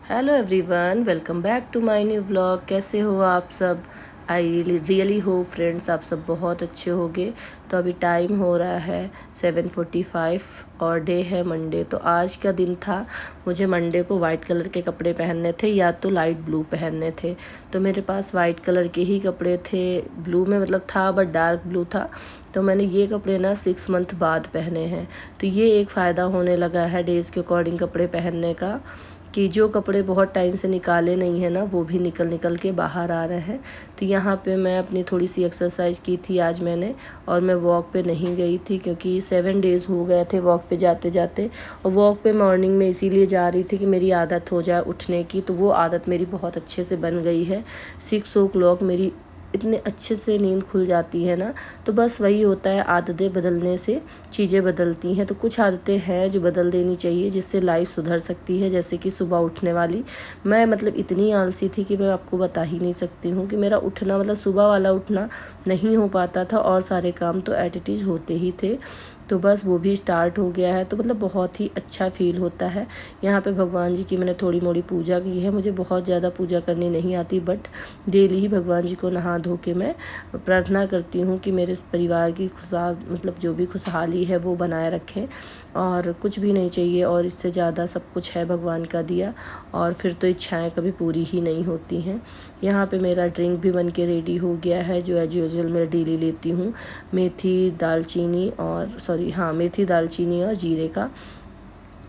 Hello everyone, welcome back to my new vlog. कैसे हो आप सब? आई रियली हो फ्रेंड्स, आप सब बहुत अच्छे होंगे। तो अभी टाइम हो रहा है 7:45 और डे है मंडे। तो आज का दिन था, मुझे मंडे को वाइट कलर के कपड़े पहनने थे या तो लाइट ब्लू पहनने थे। तो मेरे पास वाइट कलर के ही कपड़े थे, ब्लू में मतलब था बट डार्क ब्लू था। तो मैंने ये कपड़े ना 6 मंथ बाद पहने हैं। तो ये एक फ़ायदा होने लगा है डेज़ के अकॉर्डिंग कपड़े पहनने का, कि जो कपड़े बहुत टाइम से निकाले नहीं हैं ना, वो भी निकल निकल के बाहर आ रहे हैं। तो यहाँ पे मैं अपनी थोड़ी सी एक्सरसाइज की थी आज मैंने, और मैं वॉक पे नहीं गई थी क्योंकि 7 डेज़ हो गए थे वॉक पे जाते जाते। और वॉक पे मॉर्निंग में इसीलिए जा रही थी कि मेरी आदत हो जाए उठने की। तो वो आदत मेरी बहुत अच्छे से बन गई है। 6 o'clock मेरी इतने अच्छे से नींद खुल जाती है ना। तो बस वही होता है, आदतें बदलने से चीज़ें बदलती हैं। तो कुछ आदतें हैं जो बदल देनी चाहिए जिससे लाइफ सुधर सकती है। जैसे कि सुबह उठने वाली, मैं मतलब इतनी आलसी थी कि मैं आपको बता ही नहीं सकती हूँ कि मेरा उठना मतलब सुबह वाला उठना नहीं हो पाता था, और सारे काम तो एट इट इज़ होते ही थे। तो बस वो भी स्टार्ट हो गया है। तो मतलब बहुत ही अच्छा फील होता है। यहाँ पे भगवान जी की मैंने थोड़ी मोड़ी पूजा की है। मुझे बहुत ज़्यादा पूजा करनी नहीं आती, बट डेली ही भगवान जी को नहा धो के मैं प्रार्थना करती हूँ कि मेरे परिवार की खुशहाल मतलब जो भी खुशहाली है वो बनाए रखें, और कुछ भी नहीं चाहिए। और इससे ज़्यादा सब कुछ है भगवान का दिया, और फिर तो इच्छाएं कभी पूरी ही नहीं होती हैं। यहाँ पे मेरा ड्रिंक भी बन के रेडी हो गया है, जो एज यूजुअल मैं डेली लेती हूँ। मेथी दालचीनी और जीरे का।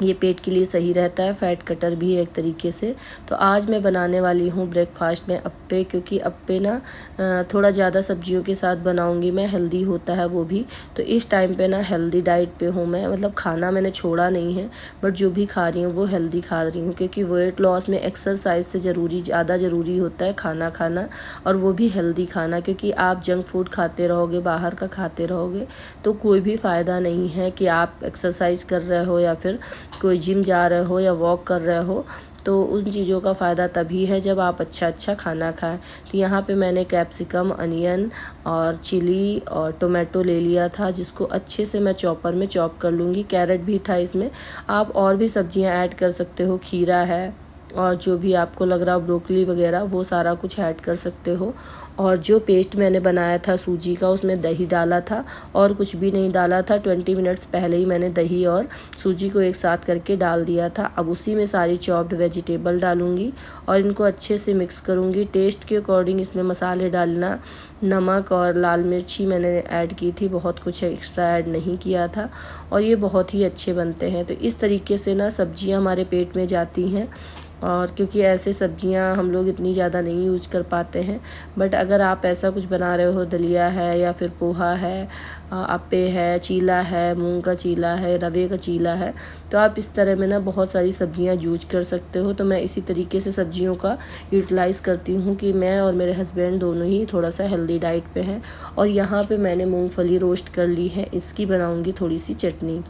ये पेट के लिए सही रहता है, फैट कटर भी है एक तरीके से। तो आज मैं बनाने वाली हूँ ब्रेकफास्ट में अप्पे, क्योंकि अप्पे ना थोड़ा ज़्यादा सब्जियों के साथ बनाऊँगी मैं, हेल्दी होता है वो भी। तो इस टाइम पे ना हेल्दी डाइट पे हूँ मैं, मतलब खाना मैंने छोड़ा नहीं है, बट जो भी खा रही हूँ वो हेल्दी खा रही हूँ। क्योंकि वेट लॉस में एक्सरसाइज से ज़्यादा ज़रूरी होता है खाना खाना, और वो भी हेल्दी खाना। क्योंकि आप जंक फूड खाते रहोगे, बाहर का खाते रहोगे, तो कोई भी फ़ायदा नहीं है कि आप एक्सरसाइज कर रहे हो या फिर कोई जिम जा रहे हो या वॉक कर रहे हो। तो उन चीज़ों का फ़ायदा तभी है जब आप अच्छा खाना खाएं। तो यहाँ पे मैंने कैप्सिकम, अनियन और चिली और टोमेटो ले लिया था, जिसको अच्छे से मैं चॉपर में चॉप कर लूँगी। कैरेट भी था इसमें, आप और भी सब्जियाँ ऐड कर सकते हो, खीरा है और जो भी आपको लग रहा हो ब्रोकली वगैरह, वो सारा कुछ ऐड कर सकते हो। और जो पेस्ट मैंने बनाया था सूजी का, उसमें दही डाला था और कुछ भी नहीं डाला था। 20 मिनट्स पहले ही मैंने दही और सूजी को एक साथ करके डाल दिया था। अब उसी में सारी चॉप्ड वेजिटेबल डालूंगी और इनको अच्छे से मिक्स करूंगी। टेस्ट के अकॉर्डिंग इसमें मसाले डालना, नमक और लाल मिर्ची मैंने ऐड की थी, बहुत कुछ एक्स्ट्रा ऐड नहीं किया था, और ये बहुत ही अच्छे बनते हैं। तो इस तरीके से ना सब्जियां हमारे पेट में जाती हैं। और क्योंकि ऐसे सब्जियां हम लोग इतनी ज़्यादा नहीं यूज़ कर पाते हैं, बट अगर आप ऐसा कुछ बना रहे हो, दलिया है या फिर पोहा है, अप्पे है, चीला है, मूंग का चीला है, रवे का चीला है, तो आप इस तरह में ना बहुत सारी सब्जियां यूज कर सकते हो। तो मैं इसी तरीके से सब्जियों का यूटिलाइज़ करती हूँ कि मैं और मेरे हस्बैंड दोनों ही थोड़ा सा हेल्दी डाइट पे हैं। और यहाँ पे मैंने मूंगफली रोस्ट कर ली है, इसकी बनाऊँगी थोड़ी सी चटनी।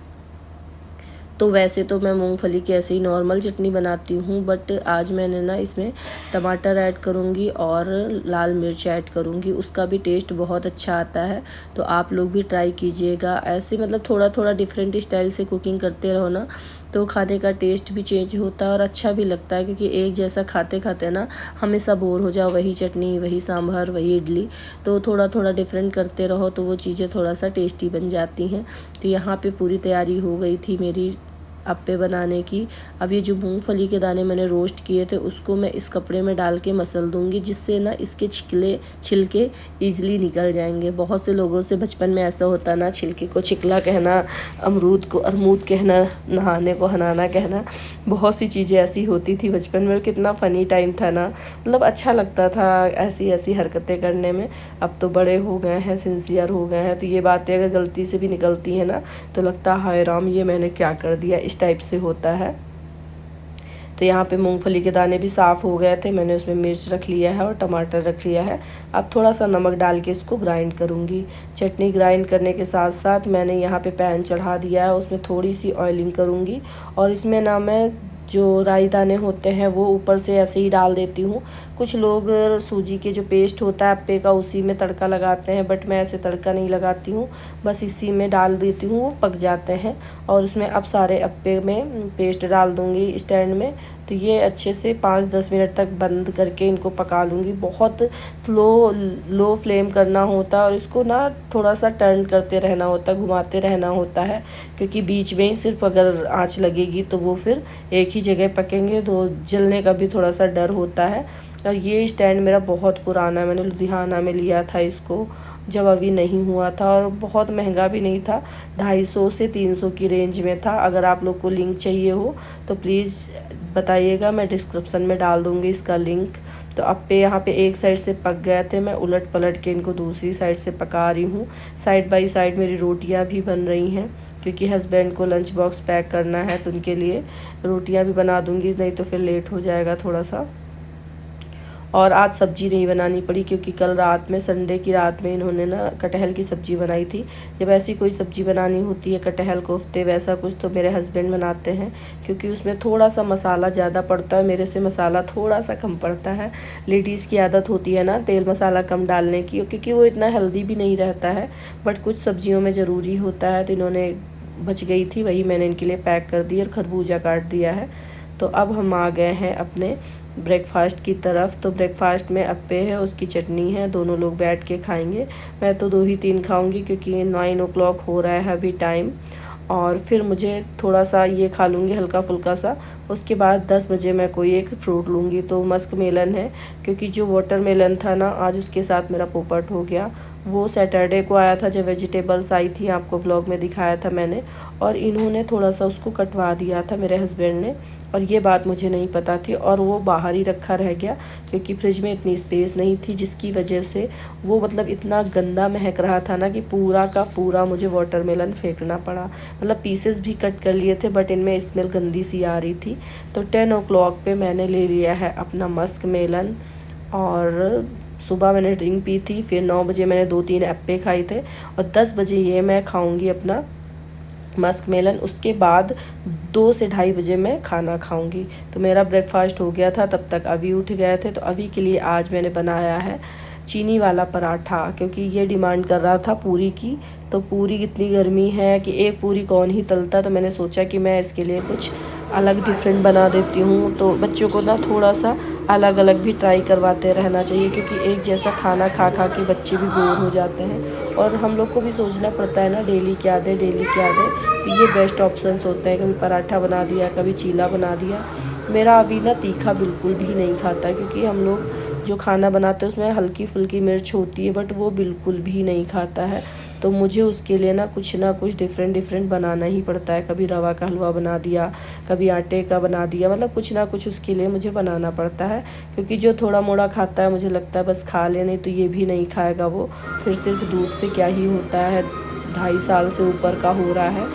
तो वैसे तो मैं मूंगफली की ऐसे ही नॉर्मल चटनी बनाती हूँ, बट आज मैंने ना इसमें टमाटर ऐड करूँगी और लाल मिर्च ऐड करूँगी, उसका भी टेस्ट बहुत अच्छा आता है। तो आप लोग भी ट्राई कीजिएगा। ऐसे मतलब थोड़ा थोड़ा डिफरेंट स्टाइल से कुकिंग करते रहो ना, तो खाने का टेस्ट भी चेंज होता है और अच्छा भी लगता है। क्योंकि एक जैसा खाते खाते ना हमेशा बोर हो जाओ, वही चटनी, वही सांभर, वही इडली। तो थोड़ा थोड़ा डिफरेंट करते रहो तो वो चीज़ें थोड़ा सा टेस्टी बन जाती हैं। तो यहाँ पे पूरी तैयारी हो गई थी मेरी अप्पे बनाने की। अब ये जो मूंगफली के दाने मैंने रोस्ट किए थे, उसको मैं इस कपड़े में डाल के मसल दूंगी, जिससे ना इसके छिलके ईजिली निकल जाएंगे। बहुत से लोगों से बचपन में ऐसा होता ना, छिलके को छिकला कहना, अमरूद को अरमूद कहना, नहाने को हनाना कहना, बहुत सी चीज़ें ऐसी होती थी बचपन में। कितना फ़नी टाइम था ना, मतलब अच्छा लगता था ऐसी ऐसी हरकतें करने में। अब तो बड़े हो गए हैं, सिंसियर हो गए हैं, तो ये बातें अगर गलती से भी निकलती हैं ना, तो लगता है हाय राम, ये मैंने क्या कर दिया, इस टाइप से होता है। तो यहाँ पे मूंगफली के दाने भी साफ़ हो गए थे, मैंने उसमें मिर्च रख लिया है और टमाटर रख लिया है। अब थोड़ा सा नमक डाल के इसको ग्राइंड करूँगी। चटनी ग्राइंड करने के साथ साथ मैंने यहाँ पे पैन चढ़ा दिया है, उसमें थोड़ी सी ऑयलिंग करूँगी, और इसमें ना मैं जो राई दाने होते हैं वो ऊपर से ऐसे ही डाल देती हूँ। कुछ लोग सूजी के जो पेस्ट होता है अप्पे का, उसी में तड़का लगाते हैं, बट मैं ऐसे तड़का नहीं लगाती हूँ, बस इसी में डाल देती हूँ, वो पक जाते हैं। और उसमें अब सारे अप्पे में पेस्ट डाल दूँगी स्टैंड में। तो ये अच्छे से 5-10 मिनट तक बंद करके इनको पका लूँगी। बहुत लो फ्लेम करना होता है और इसको ना थोड़ा सा टर्न करते रहना होता है, घुमाते रहना होता है, क्योंकि बीच में ही सिर्फ अगर आँच लगेगी तो वो फिर एक ही जगह पकेंगे, तो जलने का भी थोड़ा सा डर होता है। और ये स्टैंड मेरा बहुत पुराना है, मैंने लुधियाना में लिया था इसको जब अभी नहीं हुआ था, और बहुत महंगा भी नहीं था, 250 से 300 की रेंज में था। अगर आप लोग को लिंक चाहिए हो तो प्लीज़ बताइएगा, मैं डिस्क्रिप्शन में डाल दूँगी इसका लिंक। तो अप्पे यहाँ पे एक साइड से पक गए थे, मैं उलट पलट के इनको दूसरी साइड से पका रही हूँ। साइड बाय साइड मेरी रोटियाँ भी बन रही हैं, क्योंकि हस्बैंड को लंच बॉक्स पैक करना है, तो उनके लिए रोटियाँ भी बना दूँगी, नहीं तो फिर लेट हो जाएगा थोड़ा सा। और आज सब्ज़ी नहीं बनानी पड़ी, क्योंकि कल रात में, संडे की रात में इन्होंने ना कटहल की सब्ज़ी बनाई थी। जब ऐसी कोई सब्ज़ी बनानी होती है, कटहल कोफ्ते वैसा कुछ, तो मेरे हस्बैंड बनाते हैं, क्योंकि उसमें थोड़ा सा मसाला ज़्यादा पड़ता है, मेरे से मसाला थोड़ा सा कम पड़ता है। लेडीज़ की आदत होती है ना तेल मसाला कम डालने की, क्योंकि वो इतना हेल्दी भी नहीं रहता है, बट कुछ सब्जियों में ज़रूरी होता है। तो इन्होंने बच गई थी, वही मैंने इनके लिए पैक कर दी और खरबूजा काट दिया है। तो अब हम आ गए हैं अपने ब्रेकफास्ट की तरफ। तो ब्रेकफास्ट में अप्पे है, उसकी चटनी है, दोनों लोग बैठ के खाएंगे। मैं तो 2 ही 3 खाऊंगी, क्योंकि 9 o'clock हो रहा है अभी टाइम, और फिर मुझे थोड़ा सा ये खा लूँगी हल्का फुल्का सा। उसके बाद 10 बजे मैं कोई एक फ्रूट लूँगी। तो मस्क मेलन है, क्योंकि जो वाटर मेलन था ना, आज उसके साथ मेरा पोपट हो गया। वो सैटरडे को आया था जब वेजिटेबल्स आई थी, आपको व्लॉग में दिखाया था मैंने, और इन्होंने थोड़ा सा उसको कटवा दिया था मेरे हस्बैंड ने, और ये बात मुझे नहीं पता थी, और वो बाहर ही रखा रह गया, क्योंकि फ्रिज में इतनी स्पेस नहीं थी, जिसकी वजह से वो मतलब इतना गंदा महक रहा था ना कि पूरा का पूरा मुझे वाटरमेलन फेंकना पड़ा। मतलब पीसेस भी कट कर लिए थे, बट इनमें स्मेल गंदी सी आ रही थी। तो 10 o'clock पे मैंने ले लिया है अपना मस्क मेलन, और सुबह मैंने ड्रिंक पी थी। फिर 9 बजे मैंने 2-3 एप्पे खाए थे, और 10 बजे ये मैं खाऊंगी अपना मस्क मेलन। उसके बाद 2 से 2:30 बजे मैं खाना खाऊंगी। तो मेरा ब्रेकफास्ट हो गया था, तब तक अभी उठ गए थे। तो अभी के लिए आज मैंने बनाया है चीनी वाला पराठा, क्योंकि ये डिमांड कर रहा था पूरी की। तो पूरी इतनी गर्मी है कि एक पूरी कौन ही तलता, तो मैंने सोचा कि मैं इसके लिए कुछ अलग डिफरेंट बना देती हूँ। तो बच्चों को ना थोड़ा सा अलग अलग भी ट्राई करवाते रहना चाहिए, क्योंकि एक जैसा खाना खा खा के बच्चे भी बोर हो जाते हैं, और हम लोग को भी सोचना पड़ता है ना डेली क्या दे, डेली क्या दे। तो ये बेस्ट ऑप्शंस होते हैं, कभी पराठा बना दिया, कभी चीला बना दिया। मेरा अभी ना तीखा बिल्कुल भी नहीं खाता, क्योंकि हम लोग जो खाना बनाते हैं उसमें हल्की फुल्की मिर्च होती है, बट वो बिल्कुल भी नहीं खाता है। तो मुझे उसके लिए ना कुछ डिफरेंट बनाना ही पड़ता है। कभी रवा का हलवा बना दिया, कभी आटे का बना दिया, मतलब कुछ ना कुछ उसके लिए मुझे बनाना पड़ता है, क्योंकि जो थोड़ा मोड़ा खाता है मुझे लगता है बस खा ले, नहीं तो ये भी नहीं खाएगा वो। फिर सिर्फ दूध से क्या ही होता है, 2.5 साल से ऊपर का हो रहा है।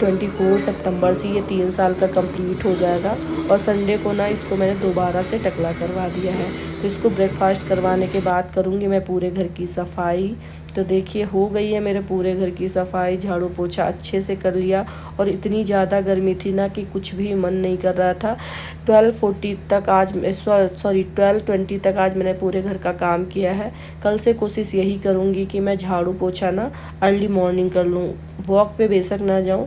24 सितंबर से ये 3 साल का कंप्लीट हो जाएगा, और संडे को ना इसको मैंने दोबारा से टकला करवा दिया है। तो इसको ब्रेकफास्ट करवाने के बाद करूँगी मैं पूरे घर की सफाई। तो देखिए हो गई है मेरे पूरे घर की सफाई, झाड़ू पोछा अच्छे से कर लिया, और इतनी ज़्यादा गर्मी थी ना कि कुछ भी मन नहीं कर रहा था। 12:40 तक आज 12:20 तक आज मैंने पूरे घर का काम किया है। कल से कोशिश यही करूँगी कि मैं झाड़ू पोछा ना अर्ली मॉर्निंग कर लूँ। वॉक पे बेशक ना जाऊँ,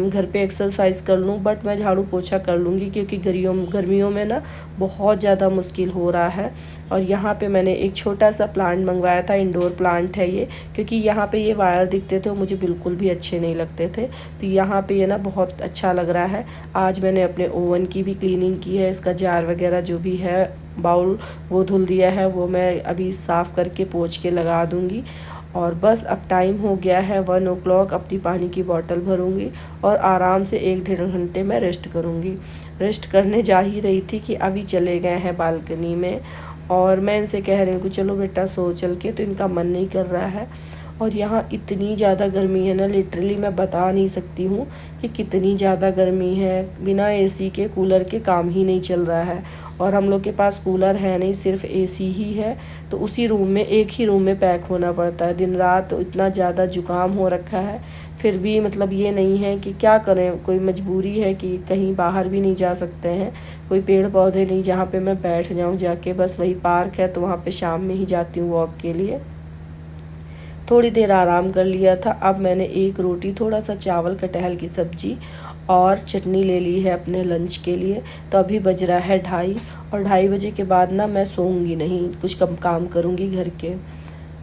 घर पे एक्सरसाइज कर लूँ, बट मैं झाड़ू पोछा कर लूँगी, क्योंकि गर्मियों में ना बहुत ज़्यादा मुश्किल हो रहा है। और यहाँ पे मैंने एक छोटा सा प्लांट मंगवाया था, इंडोर प्लांट है ये, क्योंकि यहाँ पे ये वायर दिखते थे, मुझे बिल्कुल भी अच्छे नहीं लगते थे। तो यहाँ पे ये ना बहुत अच्छा लग रहा है। आज मैंने अपने ओवन की भी क्लीनिंग की है, इसका जार वगैरह जो भी है, बाउल वो धुल दिया है, वो मैं अभी साफ़ करके पोंछ के लगा दूँगी। और बस अब टाइम हो गया है 1 o'clock, अपनी पानी की बोतल भरूँगी और आराम से 1-1.5 घंटे में रेस्ट करूँगी। रेस्ट करने जा ही रही थी कि अभी चले गए हैं बालकनी में, और मैं इनसे कह रही हूँ कि चलो बेटा सो चल के, तो इनका मन नहीं कर रहा है। और यहाँ इतनी ज़्यादा गर्मी है ना, लिटरली मैं बता नहीं सकती हूँ कि कितनी ज़्यादा गर्मी है। बिना एसी के, कूलर के काम ही नहीं चल रहा है, और हम लोग के पास कूलर है नहीं, सिर्फ एसी ही है। तो उसी रूम में, एक ही रूम में पैक होना पड़ता है दिन रात। तो इतना ज़्यादा जुकाम हो रखा है, फिर भी मतलब ये नहीं है कि क्या करें, कोई मजबूरी है कि कहीं बाहर भी नहीं जा सकते हैं, कोई पेड़ पौधे नहीं जहाँ पे मैं बैठ जाऊँ जाके, बस वही पार्क है, तो वहाँ पे शाम में ही जाती हूँ वॉक के लिए। थोड़ी देर आराम कर लिया था। अब मैंने एक रोटी, थोड़ा सा चावल, कटहल की सब्जी और चटनी ले ली है अपने लंच के लिए। तो अभी बज रहा है 2:30 और 2:30 बजे के बाद ना मैं सोऊंगी नहीं, कुछ कम काम करूंगी घर के।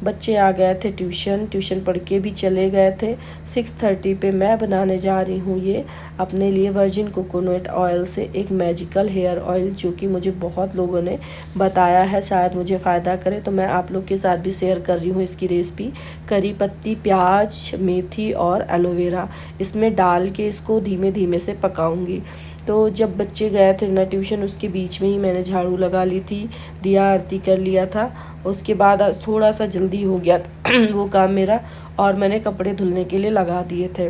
बच्चे आ गए थे ट्यूशन पढ़ के भी चले गए थे। 6:30 पे मैं बनाने जा रही हूँ ये अपने लिए वर्जिन कोकोनट ऑयल से एक मैजिकल हेयर ऑयल, जो कि मुझे बहुत लोगों ने बताया है शायद मुझे फ़ायदा करे, तो मैं आप लोग के साथ भी शेयर कर रही हूँ इसकी रेसिपी। करी पत्ती, प्याज, मेथी और एलोवेरा इसमें डाल के इसको धीमे धीमे से पकाऊंगी। तो जब बच्चे गए थे ना ट्यूशन, उसके बीच में ही मैंने झाड़ू लगा ली थी, दिया आरती कर लिया था। उसके बाद आज थोड़ा सा जल्दी हो गया वो काम मेरा, और मैंने कपड़े धुलने के लिए लगा दिए थे,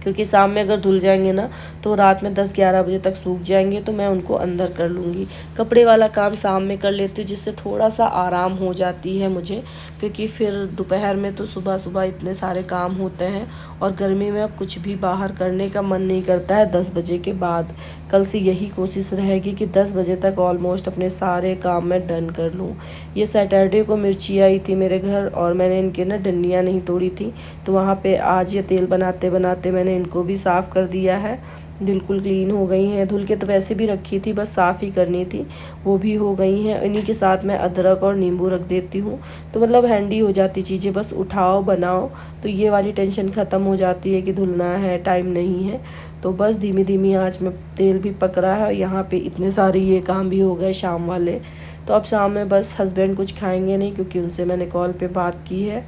क्योंकि शाम में अगर धुल जाएंगे ना तो रात में 10-11 बजे तक सूख जाएंगे, तो मैं उनको अंदर कर लूँगी। कपड़े वाला काम शाम में कर लेती हूँ, जिससे थोड़ा सा आराम हो जाती है मुझे, क्योंकि फिर दोपहर में तो सुबह सुबह इतने सारे काम होते हैं, और गर्मी में अब कुछ भी बाहर करने का मन नहीं करता है 10 बजे के बाद। कल से यही कोशिश रहेगी कि 10 बजे तक ऑलमोस्ट अपने सारे काम मैं डन कर लूँ। ये सैटरडे को मिर्ची आई थी मेरे घर, और मैंने इनके ना डंडियाँ नहीं तोड़ी थी, तो वहाँ पे आज ये तेल बनाते बनाते मैंने इनको भी साफ़ कर दिया है। बिल्कुल क्लीन हो गई हैं, धुल के तो वैसे भी रखी थी, बस साफ़ ही करनी थी, वो भी हो गई हैं। इन्हीं के साथ मैं अदरक और नींबू रख देती हूँ, तो मतलब हैंडी हो जाती चीज़ें, बस उठाओ बनाओ, तो ये वाली टेंशन ख़त्म हो जाती है कि धुलना है, टाइम नहीं है। तो बस धीमी धीमी आँच में तेल भी पक रहा है, और यहाँ पे इतने सारे ये काम भी हो गए शाम वाले। तो अब शाम में बस हस्बैंड कुछ खाएंगे नहीं, क्योंकि उनसे मैंने कॉल पे बात की है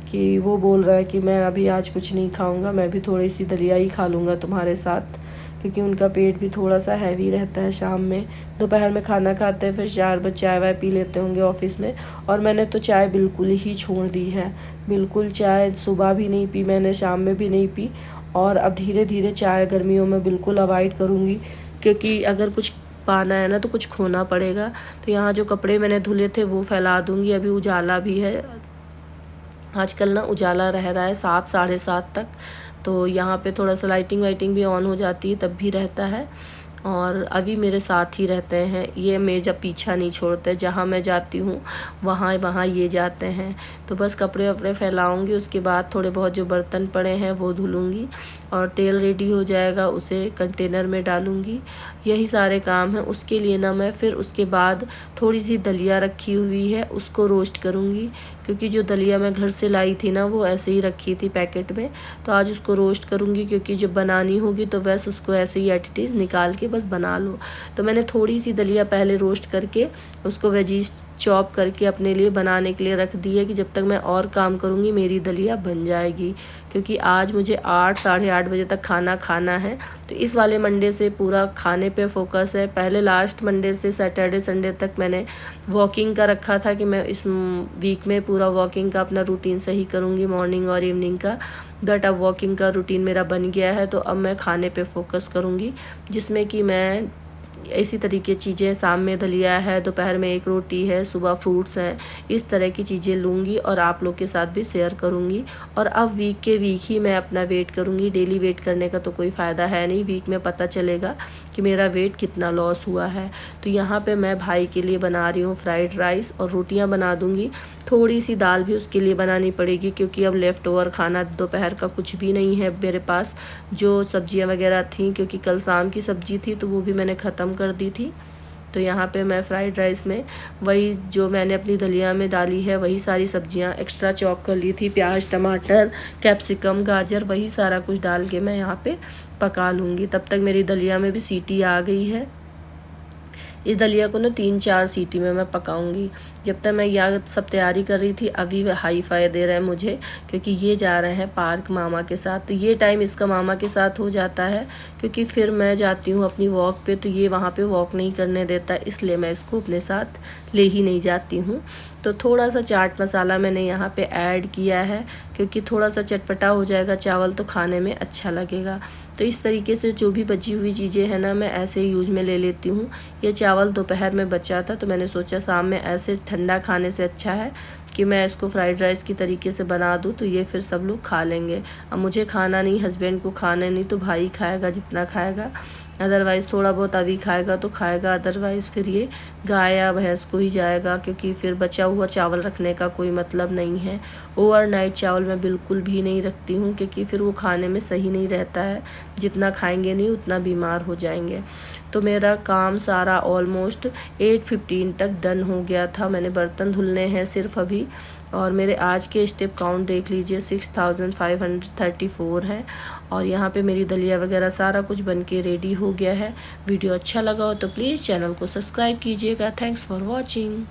कि वो बोल रहा है कि मैं अभी आज कुछ नहीं खाऊंगा, मैं भी थोड़ी सी दलिया ही खा लूँगा तुम्हारे साथ, क्योंकि उनका पेट भी थोड़ा सा हैवी रहता है शाम में। दोपहर में खाना खाते हैं, फिर 4 बजे चाय वाय पी लेते होंगे ऑफिस में, और मैंने तो चाय बिल्कुल ही छोड़ दी है। बिल्कुल चाय सुबह भी नहीं पी मैंने, शाम में भी नहीं पी, और अब धीरे धीरे चाय गर्मियों में बिल्कुल अवॉइड करूँगी, क्योंकि अगर कुछ पाना है ना तो कुछ खोना पड़ेगा। तो यहाँ जो कपड़े मैंने धुले थे वो फैला दूँगी। अभी उजाला भी है, आजकल ना उजाला रह रहा है 7 साढ़े 7 तक, तो यहाँ पे थोड़ा सा लाइटिंग वाइटिंग भी ऑन हो जाती है, तब भी रहता है। और अभी मेरे साथ ही रहते हैं ये, मेरा पीछा नहीं छोड़ते, जहाँ मैं जाती हूँ वहाँ वहाँ ये जाते हैं। तो बस कपड़े वपड़े फैलाऊँगी, उसके बाद थोड़े बहुत जो बर्तन पड़े हैं वो धुलूँगी, और तेल रेडी हो जाएगा उसे कंटेनर में डालूँगी। यही सारे काम हैं। उसके लिए ना मैं फिर उसके बाद थोड़ी सी दलिया रखी हुई है, उसको रोस्ट करूँगी, क्योंकि जो दलिया मैं घर से लाई थी ना वो ऐसे ही रखी थी पैकेट में, तो आज उसको रोस्ट करूँगी, क्योंकि जब बनानी होगी तो बस उसको ऐसे ही एट इट इज़ निकाल के बस बना लो। तो मैंने थोड़ी सी दलिया पहले रोस्ट करके उसको वेजीज चॉप करके अपने लिए बनाने के लिए रख दी है, कि जब तक मैं और काम करूँगी मेरी दलिया बन जाएगी, क्योंकि आज मुझे 8 साढ़े 8 बजे तक खाना खाना है। तो इस वाले मंडे से पूरा खाने पे फोकस है। पहले लास्ट मंडे से सैटरडे संडे तक मैंने वॉकिंग का रखा था, कि मैं इस वीक में पूरा वॉकिंग का अपना रूटीन सही करूँगी, मॉर्निंग और इवनिंग का। बट अब वॉकिंग का रूटीन मेरा बन गया है, तो अब मैं खाने पे फोकस करूँगी, जिसमें कि मैं इसी तरीके चीज़ें, शाम में दलिया है, दोपहर में एक रोटी है, सुबह फ्रूट्स हैं, इस तरह की चीज़ें लूँगी और आप लोग के साथ भी शेयर करूँगी। और अब वीक के वीक ही मैं अपना वेट करूँगी, डेली वेट करने का तो कोई फ़ायदा है नहीं, वीक में पता चलेगा कि मेरा वेट कितना लॉस हुआ है। तो यहाँ पे मैं भाई के लिए बना रही हूँ फ्राइड राइस, और रोटियाँ बना दूँगी, थोड़ी सी दाल भी उसके लिए बनानी पड़ेगी, क्योंकि अब लेफ़्ट ओवर खाना दोपहर का कुछ भी नहीं है मेरे पास। जो सब्जियां वगैरह थी, क्योंकि कल शाम की सब्जी थी तो वो भी मैंने ख़त्म कर दी थी। तो यहाँ पे मैं फ्राइड राइस में वही जो मैंने अपनी दलिया में डाली है वही सारी सब्जियां एक्स्ट्रा चॉप कर ली थी, प्याज, टमाटर, कैप्सिकम, गाजर, वही सारा कुछ डाल के मैं यहाँ पे पका लूँगी। तब तक मेरी दलिया में भी सीटी आ गई है। इस दलिया को ना 3-4 सीटी में मैं पकाऊंगी। जब तक मैं यह सब तैयारी कर रही थी, अभी हाई फाई दे रहे हैं मुझे, क्योंकि ये जा रहे हैं पार्क मामा के साथ। तो ये टाइम इसका मामा के साथ हो जाता है, क्योंकि फिर मैं जाती हूँ अपनी वॉक पे, तो ये वहाँ पे वॉक नहीं करने देता, इसलिए मैं इसको अपने साथ ले ही नहीं जाती हूँ। तो थोड़ा सा चाट मसाला मैंने यहाँ पे ऐड किया है, क्योंकि थोड़ा सा चटपटा हो जाएगा चावल तो खाने में अच्छा लगेगा। तो इस तरीके से जो भी बची हुई चीज़ें हैं ना, मैं ऐसे ही यूज में ले लेती हूँ। ये चावल दोपहर में बचा था, तो मैंने सोचा शाम में ऐसे ठंडा खाने से अच्छा है कि मैं इसको फ्राइड राइस की तरीके से बना दूँ, तो ये फिर सब लोग खा लेंगे। अब मुझे खाना नहीं, हस्बैंड को खाना नहीं, तो भाई खाएगा जितना खाएगा। अदरवाइज़ थोड़ा बहुत अभी खाएगा तो खाएगा, अदरवाइज़ फिर ये गाय या भैंस को ही जाएगा, क्योंकि फिर बचा हुआ चावल रखने का कोई मतलब नहीं है। ओवरनाइट चावल मैं बिल्कुल भी नहीं रखती हूँ, क्योंकि फिर वो खाने में सही नहीं रहता है। जितना खाएंगे नहीं उतना बीमार हो जाएंगे। तो मेरा काम सारा ऑलमोस्ट 8:15 तक डन हो गया था। मैंने बर्तन धुलने हैं सिर्फ अभी, और मेरे आज के स्टेप काउंट देख लीजिए 6534 हैं। और यहाँ पे मेरी दलिया वगैरह सारा कुछ बन के रेडी हो गया है। वीडियो अच्छा लगा हो तो प्लीज़ चैनल को सब्सक्राइब कीजिएगा। Thanks for watching.